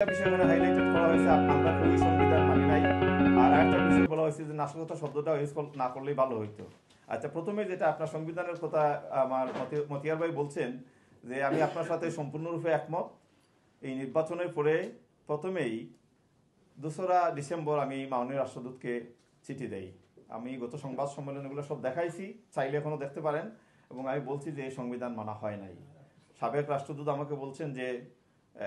বিষয় এখানে হাইলাইটেড করা হয়েছে, আমরা খুবই সংবিধান মানি নাই। আর একটা বিষয় বলা হয়েছে যে নাশকতা শব্দটা ইউজ না করলেই ভালো হইতো। আচ্ছা, প্রথমে যেটা আপনার সংবিধানের কথা আমার মতিয়ার ভাই বলছেন যে আমি আপনার সাথে সম্পূর্ণরূপে একমত। এই নির্বাচনের পরে প্রথমেই 2রা ডিসেম্বর আমি মাননীয় রাষ্ট্রদূতকে চিঠি দেই। আমি গত সংবাদ সম্মেলনগুলো সব দেখাইছি, চাইলে এখনো দেখতে পারেন। এবং আমি বলছি যে এই সংবিধান মানা হয় নাই। সাবেক রাষ্ট্রদূত আমাকে বলছেন যে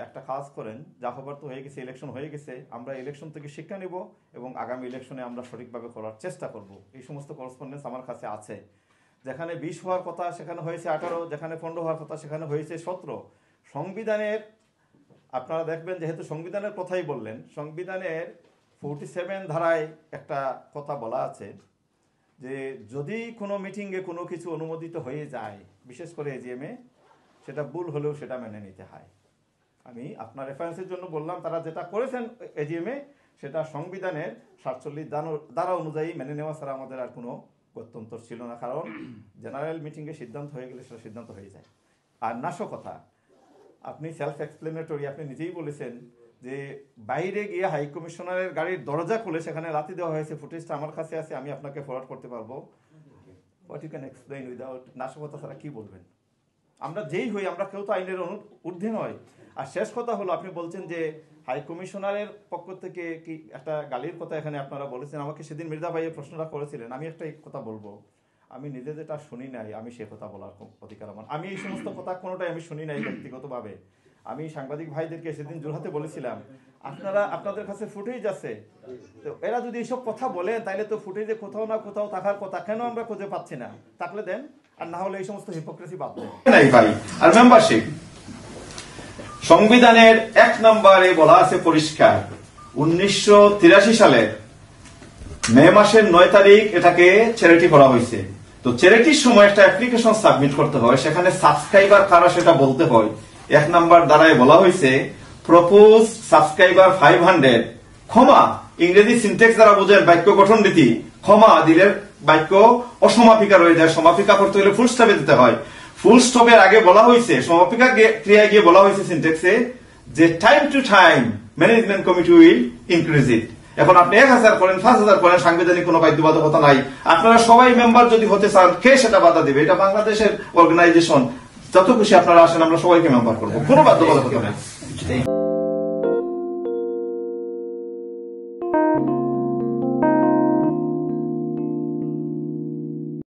একটা কাজ করেন, যা হবার তো হয়ে গেছে, ইলেকশন হয়ে গেছে, আমরা ইলেকশন থেকে শিক্ষা নিব এবং আগামী ইলেকশনে আমরা সঠিকভাবে করার চেষ্টা করব। এই সমস্ত করসপন্ডেন্স আমার কাছে আছে। যেখানে 20 হওয়ার কথা সেখানে হয়েছে 18, যেখানে 15 হওয়ার কথা সেখানে হয়েছে 17। সংবিধানের আপনারা দেখবেন, যেহেতু সংবিধানের কথাই বললেন, সংবিধানের 47 ধারায় একটা কথা বলা আছে যে যদি কোনো মিটিংয়ে কোনো কিছু অনুমোদিত হয়ে যায়, বিশেষ করে এজিএমে, সেটা ভুল হলেও সেটা মেনে নিতে হয়। আমি আপনার রেফারেন্সের জন্য বললাম, তারা যেটা করেছেন এজিএমে সেটা সংবিধানের 47 ধারা অনুযায়ী মেনে নেওয়া ছাড়া আমাদের আর কোনো গত্যন্তর ছিল না। কারণ জেনারেল মিটিংয়ে সিদ্ধান্ত হয়ে গেলে সেটা সিদ্ধান্ত হয়ে যায়। আর নাশকতা, আপনি সেলফ এক্সপ্লেনেটরি, আপনি নিজেই বলেছেন যে বাইরে গিয়ে হাই কমিশনারের গাড়ির দরজা খুলে সেখানে লাথি দেওয়া হয়েছে। ফুটেজটা আমার কাছে আছে, আমি আপনাকে ফরওয়ার্ড করতে পারবো। What you can explain without নাশকতা ছাড়া কি বলবেন? আমরা যেই হই, আমরা কেউ তো আইনের ঊর্ধ্বে নয়। আর শেষ কথা হলো, আপনি বলছেন যে হাই কমিশনারের পক্ষ থেকে কি একটা গালির কথা এখানে আপনারা বলেছেন। আমাকে সেদিন মৃধা ভাই এই প্রশ্নটা করেছিলেন। আমি একটা কথা বলবো, আমি নিজে যেটা শুনি নাই আমি সে কথা বলার অধিকার আমার। আমি এই সমস্ত কথা কোনোটাই আমি শুনি নাই ব্যক্তিগতভাবে। আমি সাংবাদিক ভাইদেরকে সেদিন জোরহাতে বলেছিলাম, আপনাদের কাছে ফুটেজ আছে, তো এরা যদি এইসব কথা বলেন তাহলে তো ফুটেজে কোথাও না কোথাও থাকার কথা, কেন আমরা খুঁজে পাচ্ছি না? থাকলে দেন, আর না হলে এই সমস্ত হিপোক্রেসি বাদ দেন। আর মেম্বারশিপ সংবিধানের 1 নম্বরে বলা আছে পরিষ্কার, 1983 সালের মে মাসের 9 তারিখ এটাকে চ্যারিটি করা হয়েছে। তো চ্যারিটির সময় একটা অ্যাপ্লিকেশন সাবমিট করতে হয়, সেখানে সাবস্ক্রাইবার কারা সেটা বলতে হয়। 1 নম্বর দ্বারায় বলা হয়েছে প্রপোজ সাবস্ক্রাইবার 500, ক্ষমা, ইংরেজি সিনট্যাক্স দ্বারা বোঝেন বাক্য গঠন রীতি, ক্ষমা দিলে বাক্য অসমাপিকা রয়ে যায়, সমাপিকা করতে হলে ফুল স্টপে দিতে হয়। ফুল স্টপের আগে বলা হয়েছে, সমাপিকা ক্রিয়ায় গিয়ে বলা হয়েছে সিনট্যাক্সে যে time to time management committee will increase ইট। এখন আপনি 1000 করেন, 5000 করেন, সাংবিধানিক কোনো বাধ্যবাধকতা নাই। আপনারা সবাই মেম্বার যদি হতে চান, কে সেটা বাধা দিবে? এটা বাংলাদেশের অর্গানাইজেশন, যত খুশি আপনারা আসেন, আমরা সবাইকে মেম্বার করবো, কোনো বাধ্যবাধকতা নেই।